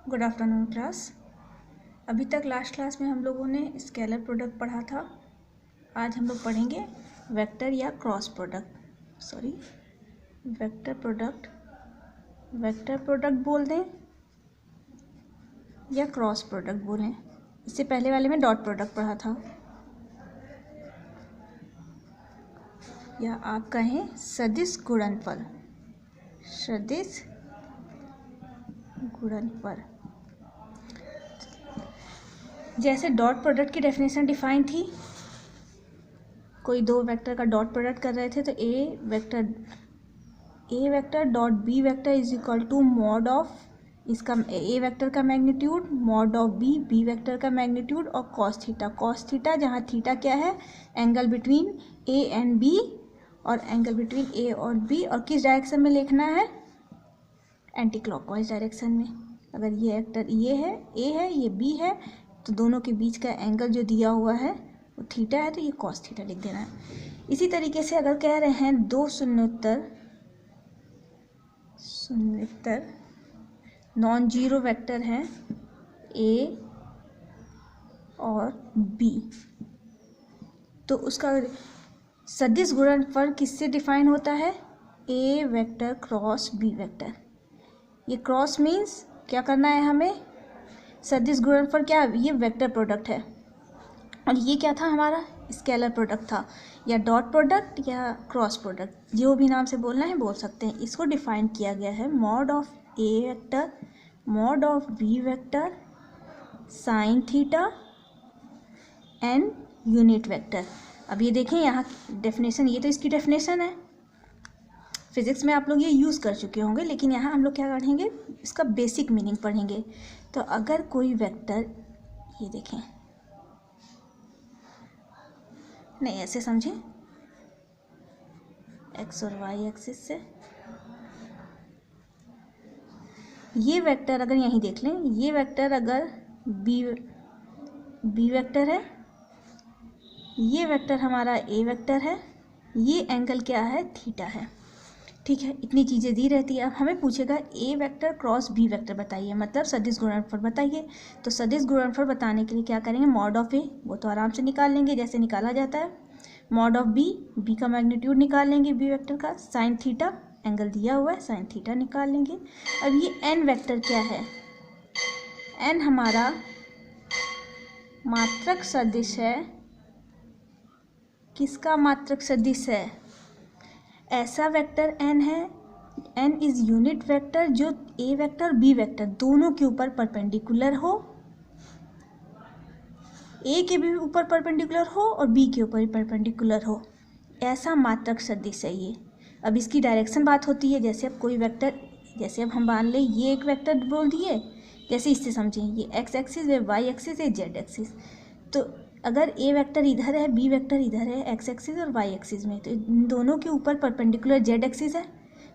Good afternoon class. अभी तक last class में हम लोगों ने स्केलर प्रोडक्ट पढ़ा था। आज हम लोग पढ़ेंगे वेक्टर या क्रॉस प्रोडक्ट, वेक्टर प्रोडक्ट बोल दें या क्रॉस प्रोडक्ट बोलें। इससे पहले वाले में डॉट प्रोडक्ट पढ़ा था, या आप कहें सदिश गुणनफल। जैसे डॉट प्रोडक्ट की डेफिनेशन डिफाइन थी, कोई दो वेक्टर का डॉट प्रोडक्ट कर रहे थे तो A vector dot B vector is equal to mod of इसका ए वेक्टर का magnitude, mod of B vector का मैग्नीट्यूड और कॉस थीटा जहाँ थीटा क्या है, angle between A and B और एंगल बिटवीन ए और बी, और किस डायरेक्शन में लिखना है, एंटी क्लॉकवाइज डायरेक्शन में। अगर ये वेक्टर ये है, ए है, ये बी है, तो दोनों के बीच का एंगल जो दिया हुआ है वो थीटा है, तो ये कॉस थीटा लिख देना है। इसी तरीके से अगर कह रहे हैं दो शून्योत्तर नॉन जीरो वेक्टर हैं ए और बी, तो उसका सदिश गुणनफल किससे डिफाइन होता है, A vector cross B vector. ये क्रॉस मीन्स क्या करना है हमें, सदिश गुणनफल क्या है, ये वेक्टर प्रोडक्ट है, और ये क्या था हमारा, स्केलर प्रोडक्ट था, या डॉट प्रोडक्ट या क्रॉस प्रोडक्ट, जो भी नाम से बोलना है बोल सकते हैं। इसको डिफाइन किया गया है mod of A vector mod of B vector sine theta and unit vector. अब ये देखें यहाँ डेफिनेशन, ये तो इसकी डेफिनेशन है, फिजिक्स में आप लोग ये यूज़ कर चुके होंगे, लेकिन यहाँ हम लोग क्या पढ़ेंगे, इसका बेसिक मीनिंग पढ़ेंगे। तो अगर कोई वेक्टर, ये देखें, नहीं ऐसे समझें, एक्स और वाई एक्सिस से ये वेक्टर अगर यहीं देख लें, ये वेक्टर अगर बी वेक्टर है, ये वेक्टर हमारा ए वेक्टर है, ये एंगल क्या है, थीटा है। ठीक है, इतनी चीज़ें दी रहती है। अब हमें पूछेगा ए वेक्टर क्रॉस बी वेक्टर बताइए, मतलब सदिश गुणनफल बताइए। तो सदिश गुणनफल बताने के लिए क्या करेंगे, मॉड ऑफ ए वो तो आराम से निकाल लेंगे जैसे निकाला जाता है, मॉड ऑफ बी का मैग्नीट्यूड निकाल लेंगे बी वेक्टर का, साइन थीटा एंगल दिया हुआ है साइन थीटा निकाल लेंगे। अब ये एन वेक्टर क्या है, एन हमारा मात्रक सदिश है, किसका मात्रक सदिश है, ऐसा वेक्टर एन है, एन इज यूनिट वेक्टर जो ए वेक्टर बी वेक्टर दोनों के ऊपर परपेंडिकुलर हो, ए के भी ऊपर परपेंडिकुलर हो और बी के ऊपर भी परपेंडिकुलर हो, ऐसा मात्रक सदिश है ये। अब इसकी डायरेक्शन बात होती है, जैसे अब कोई वेक्टर, जैसे अब हम मान लें ये एक वेक्टर बोल दिए, जैसे इससे समझें ये एक्स एक्सिस है, वाई एक्सिस है, जेड एक्सिस, तो अगर ए वेक्टर इधर है, बी वेक्टर इधर है, एक्स एक्सिस और वाई एक्सिस में, तो इन दोनों के ऊपर परपेंडिकुलर जेड एक्सिस है।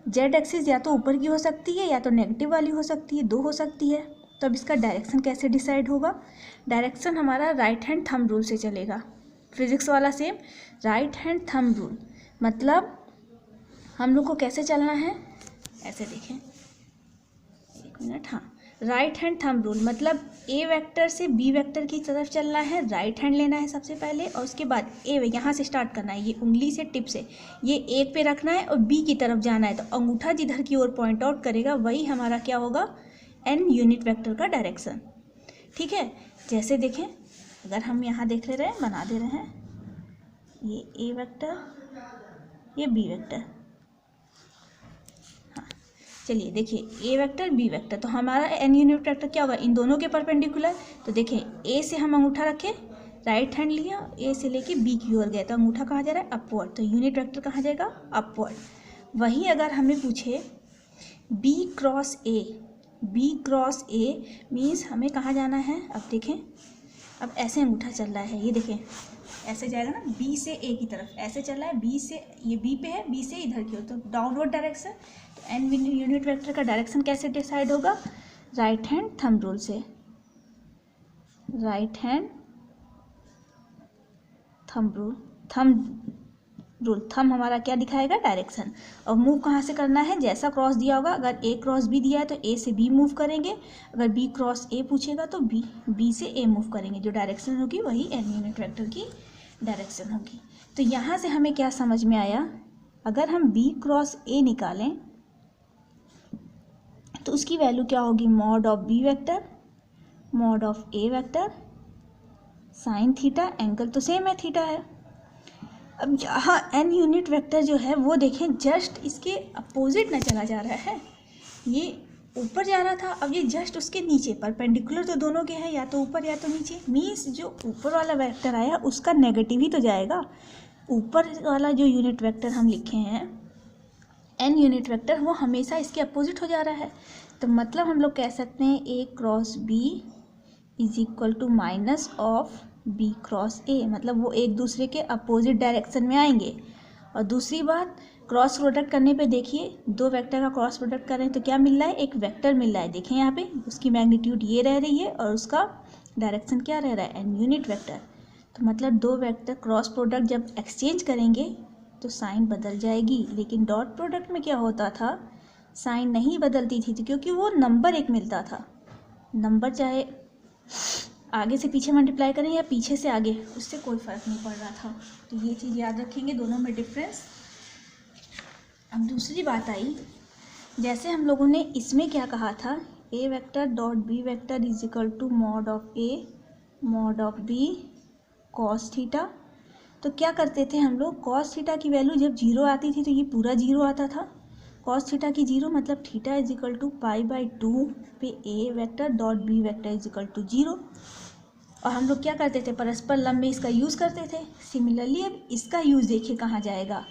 जेड एक्सिस या तो ऊपर की हो सकती है या तो नेगेटिव वाली हो सकती है, दो हो सकती है। तो अब इसका डायरेक्शन कैसे डिसाइड होगा, डायरेक्शन हमारा राइट हैंड थंब रूल से चलेगा, फिजिक्स वाला same right hand thumb rule. मतलब हम लोग को कैसे चलना है, ऐसे देखें, एक मिनट, हाँ, राइट हैंड थंब रूल मतलब ए वेक्टर से बी वेक्टर की तरफ चलना है, राइट हैंड लेना है सबसे पहले, और उसके बाद ए यहाँ से स्टार्ट करना है, ये उंगली से टिप से ये ए पे रखना है और बी की तरफ जाना है, तो अंगूठा जिधर की ओर पॉइंट आउट करेगा वही हमारा क्या होगा, एन यूनिट वेक्टर का डायरेक्शन। ठीक है, जैसे देखें, अगर हम यहाँ देख ले रहे हैं, बना दे रहे हैं, ये ए वेक्टर, ये बी वेक्टर, चलिए देखिए ए वेक्टर बी वेक्टर, तो हमारा एन यूनिट वेक्टर क्या होगा, इन दोनों के परपेंडिकुलर। तो देखें ए से हम अंगूठा रखे, राइट हैंड लिया, ए से लेके बी की ओर गए, तो अंगूठा कहाँ जा रहा है, अपवर्ड, तो यूनिट वेक्टर कहाँ जाएगा, अपवर्ड। वही अगर हमें पूछे बी क्रॉस ए मीन्स हमें कहाँ जाना है, अब देखें, अब ऐसे अंगूठा चल रहा है, ये देखें ऐसे जाएगा ना, बी से ए की तरफ ऐसे चल रहा है, बी से ये बी पे है, बी से इधर की ओर, तो डाउनवर्ड डायरेक्शन। तो एन यूनिट वेक्टर का डायरेक्शन कैसे डिसाइड होगा, राइट हैंड थंब रूल से, right hand thumb rule, thumb rule, thumb हमारा क्या दिखाएगा, डायरेक्शन। और मूव कहाँ से करना है, जैसा क्रॉस दिया होगा, अगर ए क्रॉस बी दिया है तो ए से बी मूव करेंगे, अगर बी क्रॉस ए पूछेगा तो बी से ए मूव करेंगे। जो डायरेक्शन होगी वही एन यूनिट वेक्टर की डायरेक्शन होगी। तो यहाँ से हमें क्या समझ में आया, अगर हम बी क्रॉस ए निकालें तो उसकी वैल्यू क्या होगी, mod of B vector mod of A vector sine theta, angle तो सेम है, थीटा है। अब यहाँ एन यूनिट वेक्टर जो है वो देखें जस्ट इसके अपोजिट ना चला जा रहा है, ये ऊपर जा रहा था, अब ये जस्ट उसके नीचे, परपेंडिकुलर तो दोनों के हैं, या तो ऊपर या तो नीचे, मीन्स जो ऊपर वाला वेक्टर आया उसका नेगेटिव ही तो जाएगा। ऊपर वाला जो यूनिट वेक्टर हम लिखे हैं एन यूनिट वेक्टर, वो हमेशा इसके अपोजिट हो जा रहा है। तो मतलब हम लोग कह सकते हैं A cross B is equal to minus of B cross A, मतलब वो एक दूसरे के अपोजिट डायरेक्शन में आएंगे। और दूसरी बात, क्रॉस प्रोडक्ट करने पे देखिए, दो वेक्टर का क्रॉस प्रोडक्ट करें तो क्या मिल रहा है, एक वेक्टर मिल रहा है। देखें यहाँ पे उसकी मैग्नीट्यूड ये रह रही है और उसका डायरेक्शन क्या रह रहा है, एन यूनिट वेक्टर। तो मतलब दो वेक्टर क्रॉस प्रोडक्ट जब एक्सचेंज करेंगे तो साइन बदल जाएगी, लेकिन डॉट प्रोडक्ट में क्या होता था, साइन नहीं बदलती थी, क्योंकि वो नंबर एक मिलता था। नंबर चाहे आगे से पीछे मल्टीप्लाई करें या पीछे से आगे, उससे कोई फ़र्क नहीं पड़ रहा था। तो ये चीज़ याद रखेंगे, दोनों में डिफरेंस। अब दूसरी बात आई, जैसे हम लोगों ने इसमें क्या कहा था, A vector dot B vector is equal to mod of A mod of B cos theta. तो क्या करते थे हम लोग, कॉस थीटा की वैल्यू जब जीरो आती थी तो ये पूरा जीरो आता था। कॉस थीटा की जीरो मतलब थीटा इज इक्वल टू π/2 पे A vector dot B vector is equal to zero. और हम लोग क्या करते थे, परस्पर लंब में इसका यूज़ करते थे। सिमिलरली अब इसका यूज़ देखिए कहाँ जाएगा,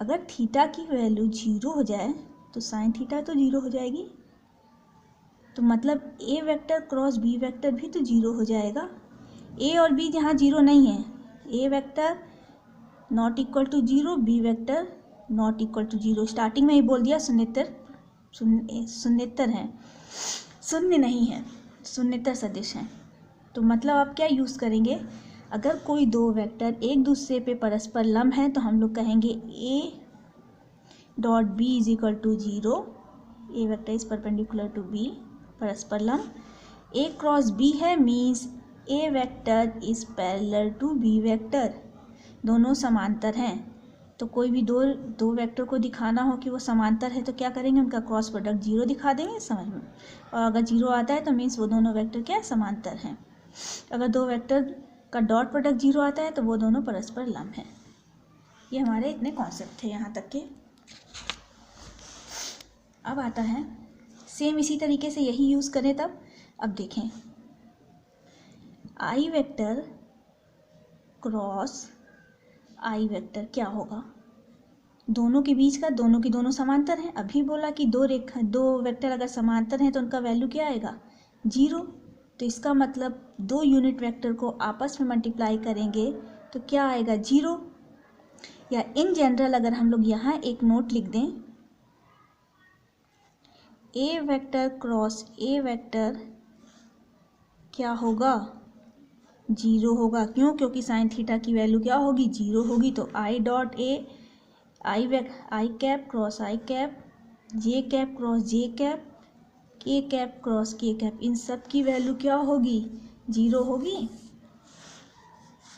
अगर थीटा की वैल्यू जीरो हो जाए तो साइन थीटा तो जीरो हो जाएगी। तो मतलब ए वेक्टर क्रॉस बी वेक्टर भी तो जीरो हो जाएगा। ए और बी जहाँ जीरो नहीं है, A vector not equal to zero, B vector not equal to zero. Starting में ही बोल दिया शून्येतर हैं, शून्य नहीं है, शून्येतर सदिश हैं। तो मतलब आप क्या यूज़ करेंगे, अगर कोई दो वेक्टर एक दूसरे पे परस्पर लंब हैं तो हम लोग कहेंगे a dot b is equal to zero, a vector is perpendicular to b, परस्पर लंब। ए क्रॉस बी है means a vector is parallel to b vector, दोनों समांतर हैं। तो कोई भी दो वेक्टर को दिखाना हो कि वो समांतर है तो क्या करेंगे, उनका क्रॉस प्रोडक्ट जीरो दिखा देंगे, समझ में। और अगर जीरो आता है तो मीन्स वो दोनों वेक्टर क्या है, समांतर हैं। अगर दो वेक्टर का डॉट प्रोडक्ट जीरो आता है तो वो दोनों परस्पर लंब हैं। ये हमारे इतने कॉन्सेप्ट थे यहाँ तक के। अब आता है सेम इसी तरीके से यही यूज़ करें तब। अब देखें, आई वेक्टर क्रॉस आई वेक्टर क्या होगा, दोनों के बीच का, दोनों की दोनों समांतर हैं। अभी बोला कि दो वेक्टर अगर समांतर हैं तो उनका वैल्यू क्या आएगा, जीरो। तो इसका मतलब दो यूनिट वेक्टर को आपस में मल्टीप्लाई करेंगे तो क्या आएगा, जीरो। या इन जनरल अगर हम लोग यहाँ एक नोट लिख दें, ए वेक्टर क्रॉस ए वेक्टर क्या होगा, जीरो होगा। क्यों, क्योंकि साइन थीटा की वैल्यू क्या होगी, जीरो होगी। तो I dot A I cap cross I cap, J cap cross J cap, के कैप क्रॉस के कैप, इन सब की वैल्यू क्या होगी, जीरो होगी।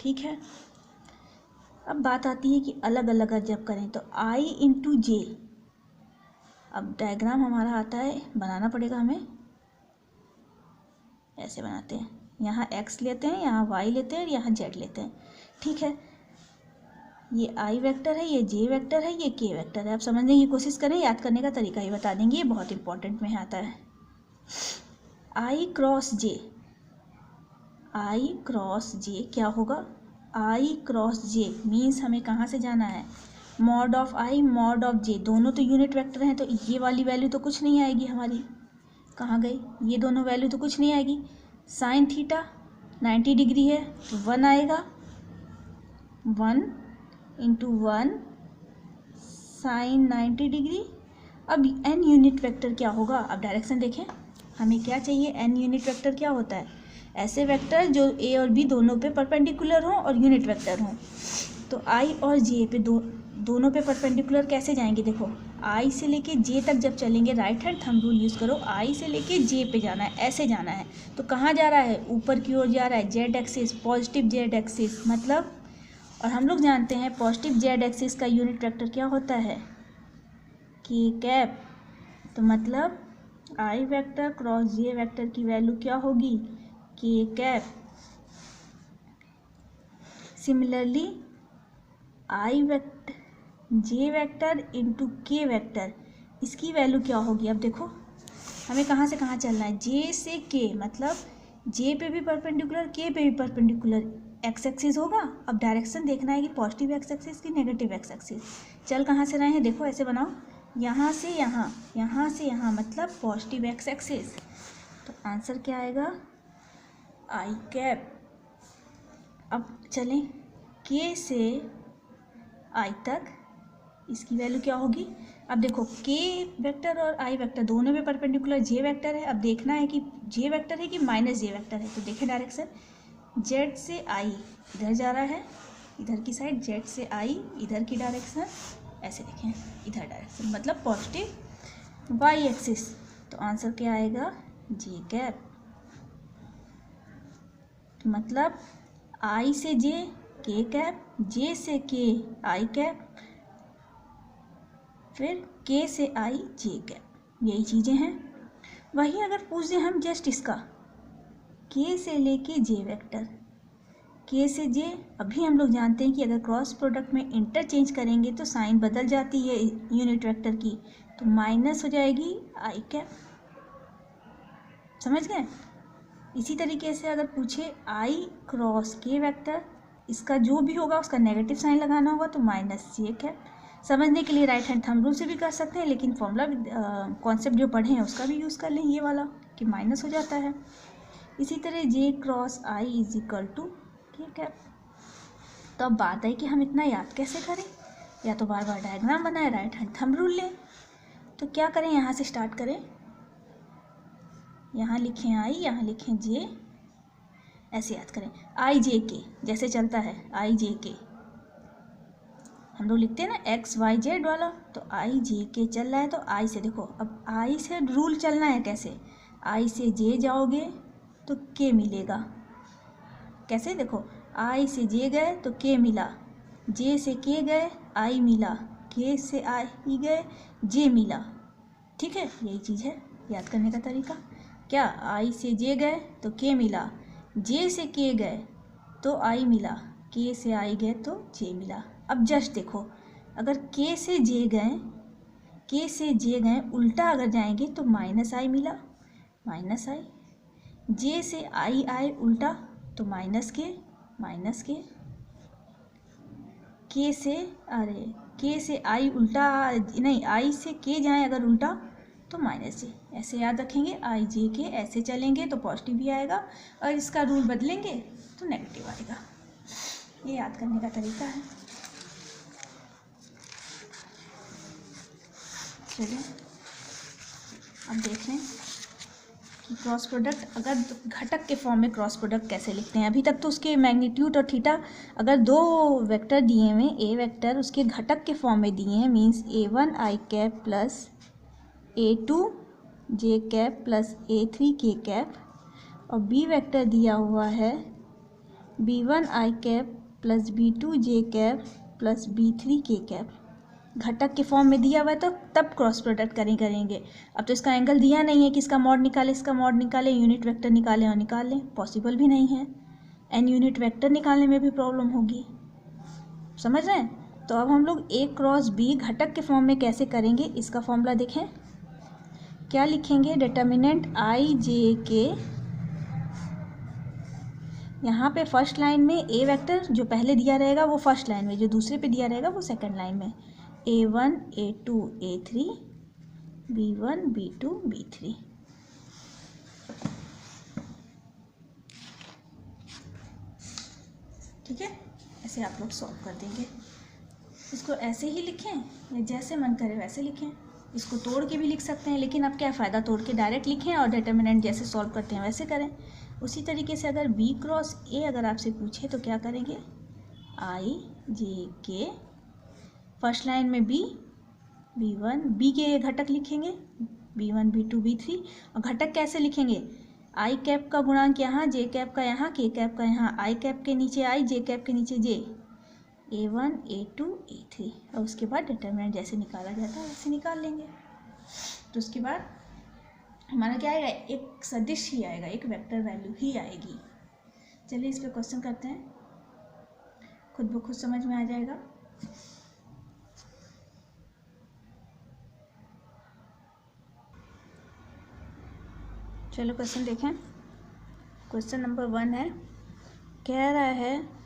ठीक है। अब बात आती है कि अलग अलग जब करें तो आई इंटू जे। अब डायग्राम हमारा आता है, बनाना पड़ेगा हमें, ऐसे बनाते हैं, यहाँ x लेते हैं, यहाँ y लेते हैं, यहाँ z लेते हैं। ठीक है, ये i वेक्टर है, ये j वेक्टर है, ये k वेक्टर है। आप समझने की कोशिश करें, याद करने का तरीका ही बता देंगे, ये बहुत इंपॉर्टेंट में आता है। i क्रॉस j क्या होगा, i क्रॉस j मीन्स हमें कहाँ से जाना है, mod of i mod of j, दोनों तो यूनिट वेक्टर हैं तो ये वाली वैल्यू तो कुछ नहीं आएगी हमारी, कहाँ गई, ये दोनों वैल्यू तो कुछ नहीं आएगी। साइन थीटा 90 डिग्री है तो 1 आएगा, 1 इंटू 1 साइन 90 डिग्री। अब n यूनिट वेक्टर क्या होगा, अब डायरेक्शन देखें, हमें क्या चाहिए, n यूनिट वेक्टर क्या होता है, ऐसे वेक्टर जो a और b दोनों पे परपेंडिकुलर हों और यूनिट वेक्टर हों। तो i और j पे दोनों पे परपेंडिकुलर कैसे जाएंगे, देखो आई से लेके जे तक जब चलेंगे right hand thumb rule use करो, आई से लेके जे पे जाना है, ऐसे जाना है। तो कहाँ जा रहा है, ऊपर की ओर जा रहा है, Z axis, positive Z axis मतलब। और हम लोग जानते हैं पॉजिटिव जेड एक्सिस का यूनिट वेक्टर क्या होता है, के कैप। तो मतलब आई वेक्टर क्रॉस जे वेक्टर की वैल्यू क्या होगी, के cap. Similarly I vector J vector into के वेक्टर, इसकी वैल्यू क्या होगी। अब देखो हमें कहाँ से कहाँ चलना है, जे से के, मतलब जे पे भी परपेंडिकुलर के पे भी परपेंडिकुलर, एक्स एक्सिस होगा। अब डायरेक्शन देखना है कि पॉजिटिव एक्स एक्सिस की नेगेटिव एक्स एक्सिस। चल कहाँ से रहे हैं, देखो ऐसे बनाओ, यहाँ से यहाँ, यहाँ से यहाँ, मतलब पॉजिटिव एक्स एक्सिस। तो आंसर क्या आएगा, आई कैप। अब चलें के से आई तक, इसकी वैल्यू क्या होगी। अब देखो के वेक्टर और आई वेक्टर दोनों में परपेंडिकुलर जे वेक्टर है। अब देखना है कि जे वेक्टर है कि माइनस जे वेक्टर है। तो देखें डायरेक्शन, जेड से आई इधर जा रहा है, इधर की साइड, जेड से आई इधर की डायरेक्शन, ऐसे देखें इधर डायरेक्शन, मतलब पॉजिटिव वाई एक्सिस। तो आंसर क्या आएगा, जे कैप। मतलब आई से जे के कैप, जे से के आई कैप, फिर के से आई जे कैप, यही चीज़ें हैं। वही अगर पूछ दें हम जस्ट इसका, के से लेके जे वेक्टर, के से जे, अभी हम लोग जानते हैं कि अगर क्रॉस प्रोडक्ट में इंटरचेंज करेंगे तो साइन बदल जाती है यूनिट वेक्टर की, तो माइनस हो जाएगी आई कैप। समझ गए। इसी तरीके से अगर पूछे आई क्रॉस के वेक्टर, इसका जो भी होगा उसका नेगेटिव साइन लगाना होगा, तो माइनस जे कैप। समझने के लिए राइट हैंड थंब रूल से भी कर सकते हैं, लेकिन फॉर्मूला कॉन्सेप्ट जो पढ़े हैं उसका भी यूज़ कर लें, ये वाला कि माइनस हो जाता है। इसी तरह J cross I is equal to K cap. तो अब बात है कि हम इतना याद कैसे करें, या तो बार बार डायग्राम बनाए, राइट हैंड थंब रूल लें। तो क्या करें, यहाँ से स्टार्ट करें, यहाँ लिखें आई, यहाँ लिखें जे, ऐसे याद करें। आई जे के जैसे चलता है, आई जे के हम लोग लिखते हैं ना एक्स वाई जेड वाला, तो आई जे के चल रहा है। तो आई से देखो, अब आई से रूल चलना है कैसे, आई से जे जाओगे तो के मिलेगा, कैसे देखो, आई से जे गए तो के मिला, जे से के गए आई मिला, के से आई गए जे मिला। ठीक है, यही चीज़ है याद करने का तरीका। क्या, आई से जे गए तो के मिला, जे से के गए तो आई मिला, के से आई गए तो जे मिला। अब जस्ट देखो, अगर के से जे गए उल्टा अगर जाएंगे तो माइनस आई मिला, माइनस आई। जे से आई आए उल्टा तो माइनस के के से आई उल्टा नहीं, आई से के जाए अगर उल्टा तो माइनस जे। ऐसे याद रखेंगे, आई जे के ऐसे चलेंगे तो पॉजिटिव भी आएगा, और इसका रूल बदलेंगे तो नेगेटिव आएगा। ये याद करने का तरीका है। चलिए अब देख लें कि क्रॉस प्रोडक्ट अगर घटक के फॉर्म में क्रॉस प्रोडक्ट कैसे लिखते हैं। अभी तक तो उसके मैग्नीट्यूड और थीटा, अगर दो वेक्टर दिए हुए, ए वेक्टर उसके घटक के फॉर्म में दिए हैं, मीन्स A1 आई कैप प्लस A2 जे कैप प्लस A3 के कैप, और बी वेक्टर दिया हुआ है B1 आई कैप प्लस B2 जे कैप प्लस B3 के कैप। घटक के फॉर्म में दिया हुआ है तो तब क्रॉस प्रोडक्ट करेंगे। अब तो इसका एंगल दिया नहीं है कि इसका मॉड निकालें, इसका मॉड निकालें, यूनिट वेक्टर निकालें और निकाल लें, पॉसिबल भी नहीं है। एन यूनिट वेक्टर निकालने में भी प्रॉब्लम होगी, समझ रहे हैं। तो अब हम लोग ए क्रॉस बी घटक के फॉर्म में कैसे करेंगे, इसका फॉर्मूला देखें। क्या लिखेंगे, डिटर्मिनेंट आई जे के, यहाँ पे फर्स्ट लाइन में ए वेक्टर जो पहले दिया रहेगा वो फर्स्ट लाइन में, जो दूसरे पे दिया रहेगा वो सेकंड लाइन में, A1 A2 A3 B1 B2 B3। ठीक है, ऐसे आप लोग सॉल्व कर देंगे। इसको ऐसे ही लिखें या जैसे मन करे वैसे लिखें, इसको तोड़ के भी लिख सकते हैं, लेकिन अब क्या फ़ायदा, तोड़ के डायरेक्ट लिखें और डिटर्मिनेंट जैसे सॉल्व करते हैं वैसे करें। उसी तरीके से अगर B क्रॉस A अगर आपसे पूछे तो क्या करेंगे, आई जे के फर्स्ट लाइन में B1, B के घटक लिखेंगे B1, B2, B3, और घटक कैसे लिखेंगे, आई कैप का गुणांक यहाँ, जे कैप का यहाँ, के कैप का यहाँ, आई कैप के नीचे आई, जे कैप के नीचे जे, A1, A2, A3, और उसके बाद डिटरमिनेंट जैसे निकाला जाता है वैसे निकाल लेंगे। तो उसके बाद हमारा क्या आएगा, एक सदिश ही आएगा, एक वेक्टर वैल्यू ही आएगी। चलिए इस पर क्वेश्चन करते हैं, खुद ब खुद समझ में आ जाएगा। चलो क्वेश्चन देखें। क्वेश्चन नंबर 1 है, कह रहा है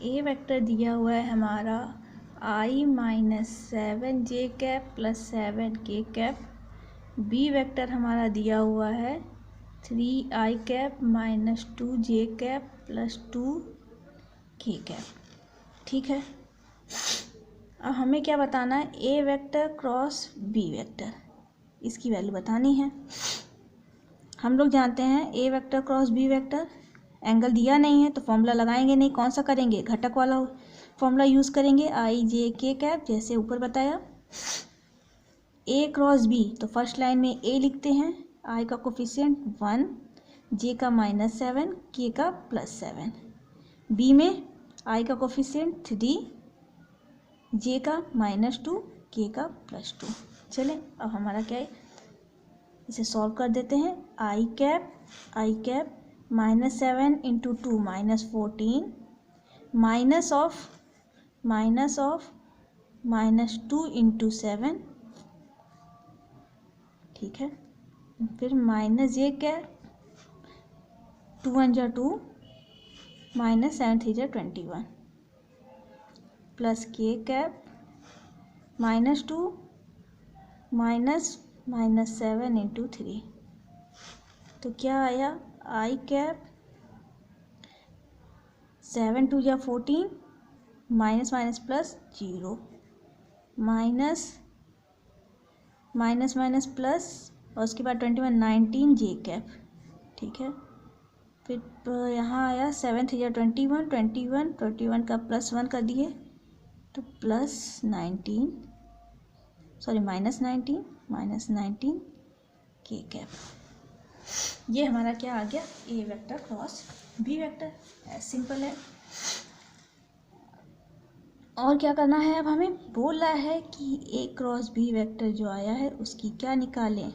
ए वेक्टर दिया हुआ है हमारा i-7 जे कैप प्लस 7 के कैप, बी वेक्टर हमारा दिया हुआ है 3i कैप माइनस 2 जे कैप प्लस 2 के कैप। ठीक है, अब हमें क्या बताना है, A vector cross B vector, इसकी वैल्यू बतानी है। हम लोग जानते हैं A vector cross B vector, angle दिया नहीं है तो फॉर्मूला लगाएंगे नहीं, कौन सा करेंगे, घटक वाला फॉर्मूला यूज़ करेंगे, आई जे के कैप, जैसे ऊपर बताया। ए क्रॉस बी, तो फर्स्ट लाइन में ए लिखते हैं, आई का कोफिशिएंट 1, जे का -7, के का +7। बी में आई का कोफिशिएंट 3, जे का -2, के का +2। चले अब हमारा क्या है, इसे सॉल्व कर देते हैं। I cap -7 into 2 -14 minus of -2 into 7, ठीक है, फिर माइनस जे कैप 2 1 जा 2 -7 3 जा 21 प्लस के कैप -2 -7 इंटू 3, तो क्या आया, आई कैप 7 2 जा 14 minus minus plus 0 minus plus, और उसके बाद 21 19 जे कैप। ठीक है, फिर यहाँ आया 7 3 जा 21 का +1 कर दिए तो -19 के कैप। ये हमारा क्या आ गया, A vector cross B vector, simple है। और क्या करना है, अब हमें बोल रहा है कि ए क्रॉस बी वेक्टर जो आया है उसकी क्या निकालें,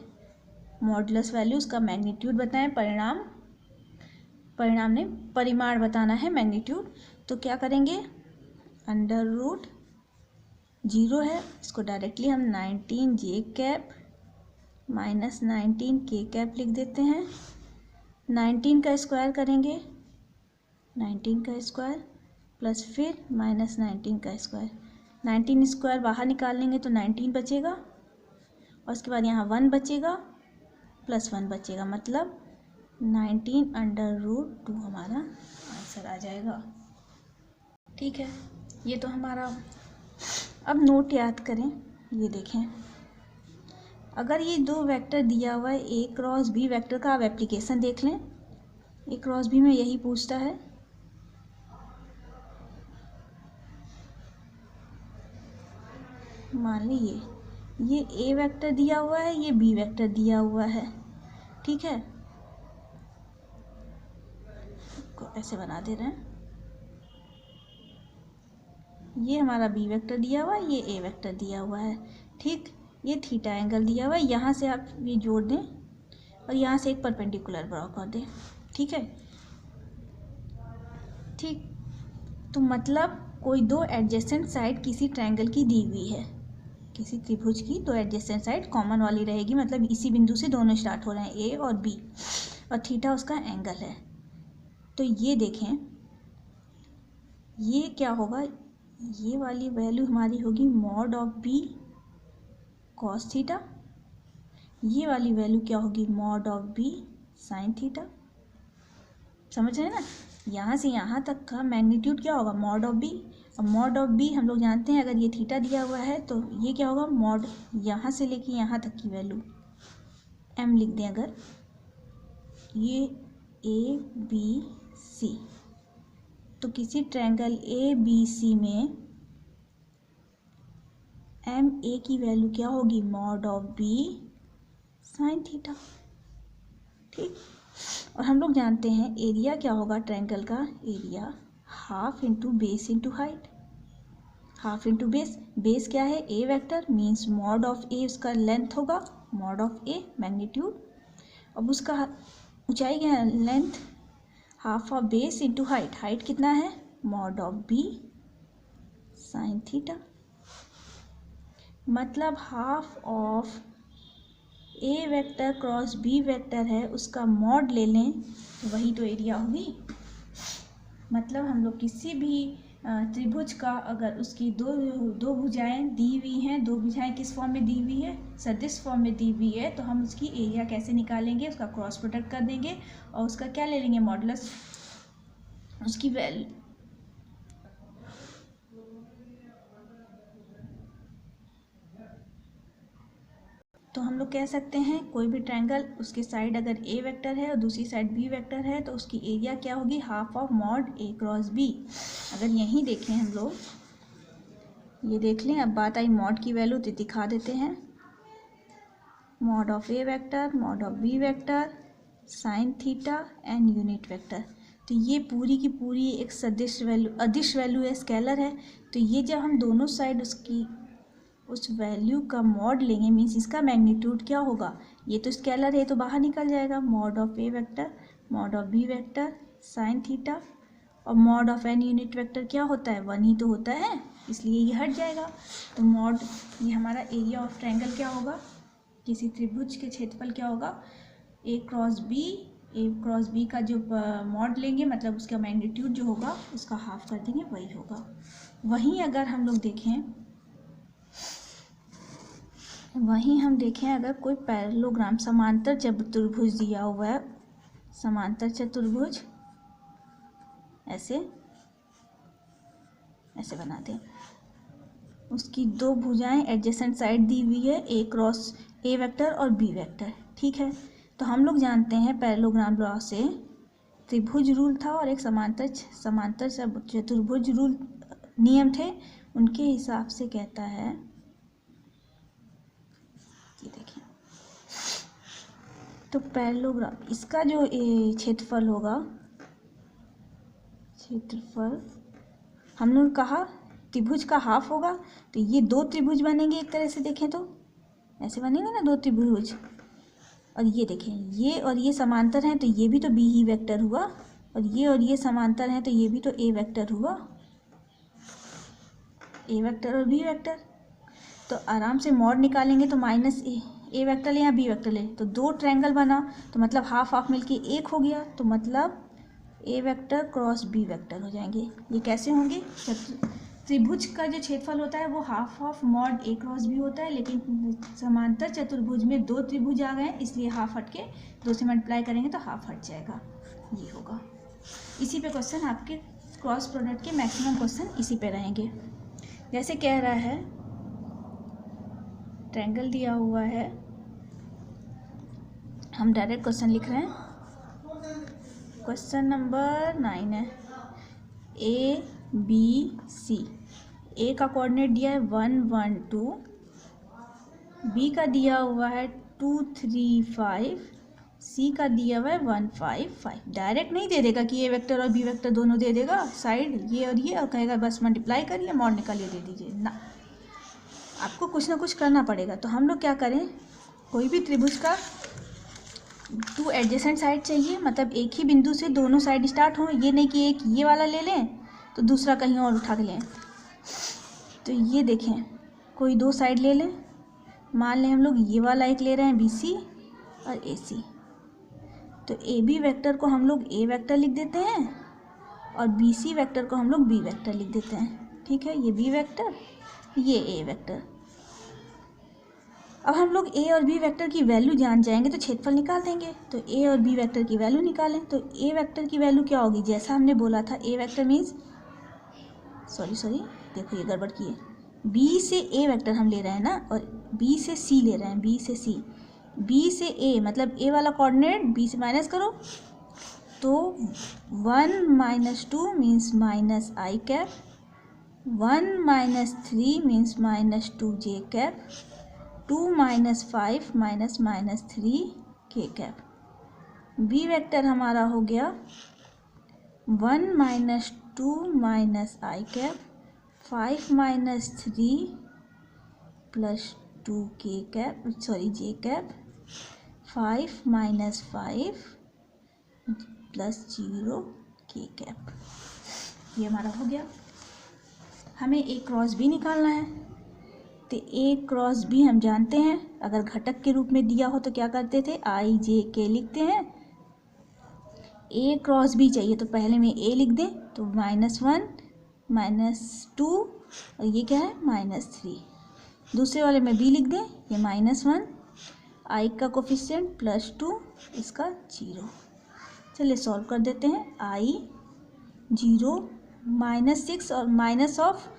मॉडुलस वैल्यू, उसका मैग्नीट्यूड बताएं, परिणाम ने परिमाण बताना है, मैग्नीट्यूड। तो क्या करेंगे, √0 है, इसको डायरेक्टली हम 19 जे कैप माइनस 19 के कैप लिख देते हैं। 19 का स्क्वायर करेंगे, 19 का स्क्वायर प्लस फिर -19 का स्क्वायर, 19 स्क्वायर बाहर निकाल लेंगे तो 19 बचेगा, और उसके बाद यहाँ 1 बचेगा प्लस 1 बचेगा, मतलब 19√2 हमारा आंसर आ जाएगा। ठीक है, ये तो हमारा। अब नोट याद करें, ये देखें, अगर ये दो वेक्टर दिया हुआ है ए क्रॉस बी वेक्टर का, आप एप्लीकेशन देख लें, ए क्रॉस बी में यही पूछता है। मान लीजिए ये ए वेक्टर दिया हुआ है, ये बी वेक्टर दिया हुआ है, ठीक है, को ऐसे बना दे रहे हैं, ये हमारा बी वेक्टर दिया हुआ है, ये ए वेक्टर दिया हुआ है, ठीक, ये थीटा एंगल दिया हुआ है, यहाँ से आप ये जोड़ दें और यहाँ से एक परपेंडिकुलर ड्रॉ कर दें, ठीक है, ठीक। तो मतलब कोई दो एडजेसेंट साइड किसी ट्रायंगल की दी हुई है, किसी त्रिभुज की दो एडजेसेंट साइड कॉमन वाली रहेगी, मतलब इसी बिंदु से दोनों स्टार्ट हो रहे हैं, ए और बी, और थीटा उसका एंगल है। तो ये देखें, ये क्या होगा, ये वाली वैल्यू हमारी होगी mod of B cos theta, ये वाली वैल्यू क्या होगी, mod of B sine theta. समझ रहे हैं ना, यहाँ से यहाँ तक का मैग्नीट्यूड क्या होगा, मॉड ऑफ बी, और मॉड ऑफ बी हम लोग जानते हैं, अगर ये थीटा दिया हुआ है तो ये क्या होगा, मॉड यहाँ से लेके यहाँ तक की वैल्यू m लिख दें, अगर ये ए बी सी, तो किसी ट्रायंगल ए बी सी में एम ए की वैल्यू क्या होगी, mod of B sine theta. ठीक, और हम लोग जानते हैं एरिया क्या होगा ट्रायंगल का, area half into base into height, half into base, base क्या है A vector means mod of ए उसका लेंथ होगा, मॉड ऑफ ए मैग्नीट्यूड, अब उसका ऊंचाई क्या है length, half of base into height, height कितना है mod of B sine theta, मतलब half of A vector cross B vector है उसका मॉड ले लें तो वही तो एरिया होगी। मतलब हम लोग किसी भी त्रिभुज का अगर उसकी दो भुजाएं दी हुई हैं, दो भुजाएं किस फॉर्म में दी हुई है, सदिश फॉर्म में दी हुई है, तो हम उसकी एरिया कैसे निकालेंगे, उसका क्रॉस प्रोडक्ट कर देंगे और उसका क्या ले लेंगे मॉडुलस, उसकी वैल्यू। तो हम लोग कह सकते हैं कोई भी ट्रायंगल उसके साइड अगर ए वेक्टर है और दूसरी साइड बी वेक्टर है तो उसकी एरिया क्या होगी, half of mod a cross b. अगर यहीं देखें हम लोग, ये देख लें, अब बात आई मॉड की वैल्यू तो दिखा देते हैं, mod of A vector mod of B vector sine theta and unit vector. तो ये पूरी की पूरी एक सदिश वैल्यू, अदिश वैल्यू है, स्केलर है। तो ये जब हम दोनों साइड उसकी उस वैल्यू का मॉड लेंगे मीन्स इसका मैग्नीट्यूड क्या होगा, ये तो स्केलर है तो बाहर निकल जाएगा, mod of A vector mod of B vector sine theta, और mod of N unit vector क्या होता है, वन ही तो होता है, इसलिए ये हट जाएगा। तो मॉड, ये हमारा एरिया ऑफ ट्रायंगल क्या होगा, किसी त्रिभुज के क्षेत्रफल क्या होगा, ए क्रॉस बी का जो मॉड लेंगे मतलब उसका मैग्नीट्यूड जो होगा उसका हाफ कर देंगे, वही होगा। वहीं अगर हम लोग देखें, वहीं हम देखें अगर कोई पैरेललोग्राम समांतर चतुर्भुज दिया हुआ है, समांतर चतुर्भुज ऐसे ऐसे बना दें, उसकी दो भुजाएं एडजेसेंट साइड दी हुई है, ए क्रॉस ए वेक्टर और बी वेक्टर। ठीक है, तो हम लोग जानते हैं पैरेललोग्राम लॉ से त्रिभुज रूल था और एक समांतर चतुर्भुज रूल नियम थे, उनके हिसाब से कहता है, ये देखिए, तो पैरेललोग्राम इसका जो क्षेत्रफल होगा, क्षेत्रफल हम लोग कहा त्रिभुज का हाफ होगा, तो ये दो त्रिभुज बनेंगे, एक तरह से देखें तो ऐसे बनेंगे ना दो त्रिभुज, और ये देखें ये और ये समांतर हैं तो ये भी तो बी ही वेक्टर हुआ, और ये समांतर हैं तो ये भी तो ए वेक्टर हुआ, ए वेक्टर और बी वेक्टर। तो आराम से मॉड निकालेंगे तो माइनस ए वेक्टर ले या बी वेक्टर ले, तो दो ट्रायंगल बना, तो मतलब हाफ हाफ मिलके एक हो गया, तो मतलब ए वेक्टर क्रॉस बी वेक्टर हो जाएंगे। ये कैसे होंगे, त्रिभुज का जो क्षेत्रफल होता है वो half of mod a cross b होता है, लेकिन समांतर चतुर्भुज में दो त्रिभुज आ गए इसलिए हाफ हट के दो से मल्टीप्लाई करेंगे तो हाफ हट जाएगा, ये होगा। इसी पे क्वेश्चन आपके क्रॉस प्रोडक्ट के मैक्सिमम क्वेश्चन इसी पे रहेंगे। जैसे कह रहा है ट्रायंगल दिया हुआ है, हम डायरेक्ट क्वेश्चन लिख रहे हैं, क्वेश्चन नंबर 9 है, ए बी सी, ए का कोऑर्डिनेट दिया है 1 1 2, बी का दिया हुआ है 2 3 5, सी का दिया हुआ है 1 5 5। डायरेक्ट नहीं दे देगा कि ए वेक्टर और बी वेक्टर दोनों दे देगा साइड ये और कहेगा बस मल्टीप्लाई करिए मॉड निकालिए दे दीजिए ना, आपको कुछ ना कुछ करना पड़ेगा। तो हम लोग क्या करें, कोई भी त्रिभुज का टू एडजेसेंट साइड चाहिए, मतलब एक ही बिंदु से दोनों साइड स्टार्ट हों, ये नहीं कि एक ये वाला ले लें तो दूसरा कहीं और उठा के लें। तो ये देखें कोई दो साइड ले लें, मान लें हम लोग ये वाला एक ले रहे हैं बी सी और ए सी, तो ए बी वेक्टर को हम लोग ए वेक्टर लिख देते हैं और बी सी वेक्टर को हम लोग बी वेक्टर लिख देते हैं। ठीक है, ये बी वेक्टर ये ए वेक्टर। अब हम लोग ए और बी वेक्टर की वैल्यू जान जाएंगे तो क्षेत्रफल निकाल देंगे। तो ए और बी वेक्टर की वैल्यू निकालें, तो ए वेक्टर की वैल्यू क्या होगी, जैसा हमने बोला था ए वेक्टर मीन्स सॉरी देखो ये गड़बड़ की है, बी से ए वेक्टर हम ले रहे हैं ना और बी से सी ले रहे हैं, बी से सी, बी से ए मतलब ए वाला कोऑर्डिनेट बी से माइनस करो तो 1 - 2 means minus I cap 1 minus 3 means minus 2j cap, 2 minus 5 minus minus 3k cap. B vector हमारा हो गया 1 minus 2 minus I cap, 5 minus 3 plus 2k cap, sorry J cap, 5 minus 5 plus 0k cap. ये हमारा हो गया। हमें ए cross B निकालना है, तो ए क्रॉस बी हम जानते हैं, अगर घटक के रूप में दिया हो तो क्या करते थे, आई जे के लिखते हैं। ए क्रॉस बी चाहिए तो पहले में ए लिख दें, तो -1 -2 और ये क्या है -3। दूसरे वाले में बी लिख दें, ये -1, आई का कोफिशिएंट +2, इसका 0। चलिए सॉल्व कर देते हैं। आई 0 -6 और minus of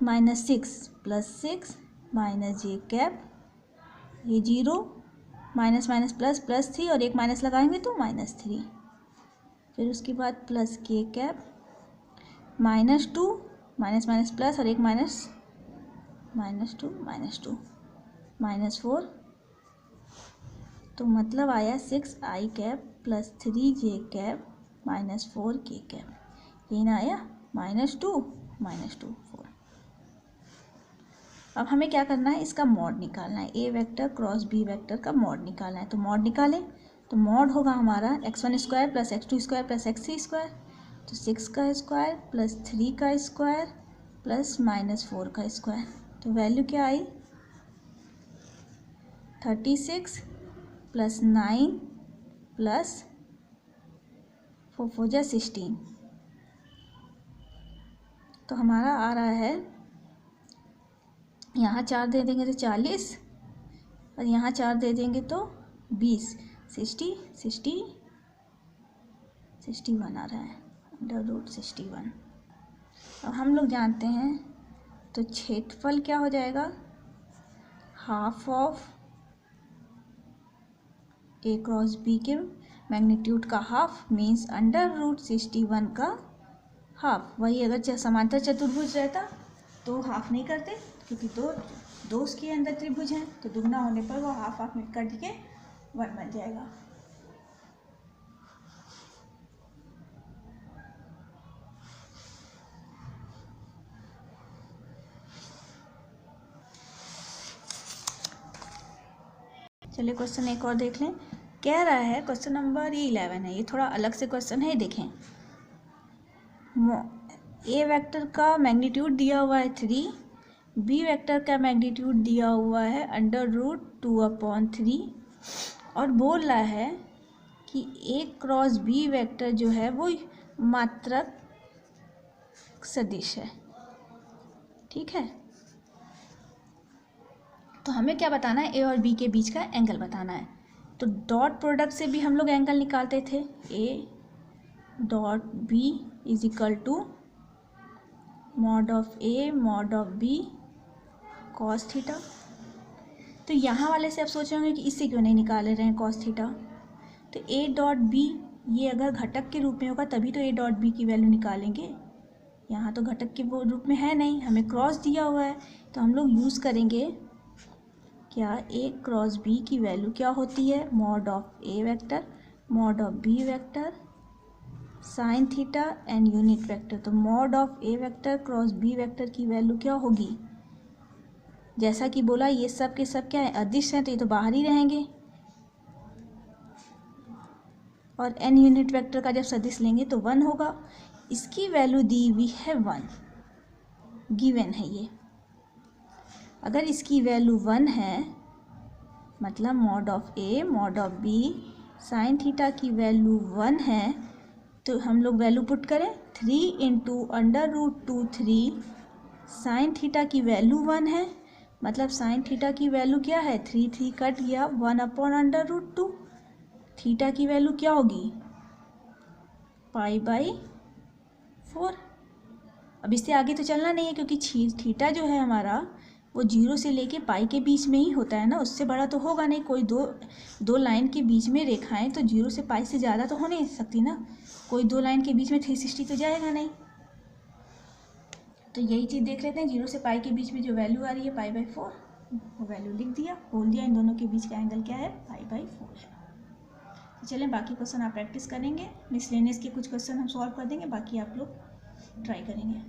-6 +6 minus J cap, ये 0 माइनस माइनस प्लस 3 और एक माइनस लगाएंगे तो -3। फिर उसके बाद प्लस के कैप, -2 माइनस माइनस प्लस और एक माइनस, -2 -4, तो मतलब आया 6 आई कैप प्लस 3 जे कैप -4 के कैप। ये ना आया -2 4। अब हमें क्या करना है, इसका मॉड निकालना है। A vector cross B vector का मॉड निकालना है, तो मॉड निकालें। तो मॉड होगा हमारा x1² plus x2² plus x3², तो 6 का स्क्वायर प्लस 3 का स्क्वायर प्लस -4 का स्क्वायर। तो वैल्यू क्या आई, 36 प्लस 9 प्लस 4 4 जा 16, तो हमारा आ रहा है, यहाँ 4 दे देंगे तो 40 और यहाँ 4 दे देंगे तो 20, 61 आ रहा है, √61। अब हम लोग जानते हैं, तो क्षेत्रफल क्या हो जाएगा, half of a cross b के मैग्नीट्यूड का हाफ मीन्स √61 का हाफ। वही अगर समांतर चतुर्भुज रहता तो हाफ नहीं करते, क्योंकि दो उसके अंदर त्रिभुज हैं, तो दुगना होने पर वो हाफ में कट के 1 बन जाएगा। चलिए क्वेश्चन एक और देख लें। कह रहा है, क्वेश्चन नंबर 11 है, ये थोड़ा अलग से क्वेश्चन है, देखें। ए वेक्टर का मैग्नीट्यूड दिया हुआ है 3, बी वेक्टर का मैग्नीट्यूड दिया हुआ है √2/3, और बोल रहा है कि ए क्रॉस बी वेक्टर जो है वो मात्रक सदिश है। ठीक है, तो हमें क्या बताना है, ए और बी के बीच का एंगल बताना है। तो डॉट प्रोडक्ट से भी हम लोग एंगल निकालते थे, a dot b is equal to mod of A mod of B cos theta. तो यहाँ वाले से आप सोच रहे होंगे कि इससे क्यों नहीं निकाल रहे हैं कॉस थीटा। तो ए डॉट बी ये अगर घटक के रूप में होगा तभी तो ए डॉट बी की वैल्यू निकालेंगे। यहाँ तो घटक के रूप में है नहीं, हमें क्रॉस दिया हुआ है, तो हम लोग यूज़ करेंगे क्या, ए क्रॉस बी की वैल्यू क्या होती है, mod of A vector mod of B vector sine theta and unit vector. तो mod of A vector cross B vector की वैल्यू क्या होगी, जैसा कि बोला ये सब के सब क्या है, अदिश हैं, तो ये तो बाहर ही रहेंगे, और एन यूनिट वेक्टर का जब सदिश लेंगे तो 1 होगा। इसकी वैल्यू दी हुई है 1, गिवन है ये। अगर इसकी वैल्यू 1 है, मतलब mod of A mod of B sine theta की वैल्यू 1 है, तो हम लोग वैल्यू पुट करें, 3 × √2/3 साइन थीटा की वैल्यू 1 है, मतलब साइन थीटा की वैल्यू क्या है, 3 कट गया, 1/√2। थीटा की वैल्यू क्या होगी, π/4। अब इससे आगे तो चलना नहीं है, क्योंकि थीटा जो है हमारा वो 0 से लेके पाई के बीच में ही होता है ना, उससे बड़ा तो होगा नहीं। कोई दो लाइन के बीच में रेखाएं तो 0 से पाई से ज़्यादा तो हो नहीं सकती ना, कोई 2 लाइन के बीच में 360 तो जाएगा नहीं। तो यही चीज़ देख लेते हैं, 0 से पाई के बीच में जो वैल्यू आ रही है π/4, वो वैल्यू लिख दिया, बोल दिया इन दोनों के बीच का एंगल क्या है, π/4 है। तो चलें बाकी क्वेश्चन आप प्रैक्टिस करेंगे, मिसलेनियस के कुछ क्वेश्चन हम सॉल्व कर देंगे, बाकी आप लोग ट्राई करेंगे।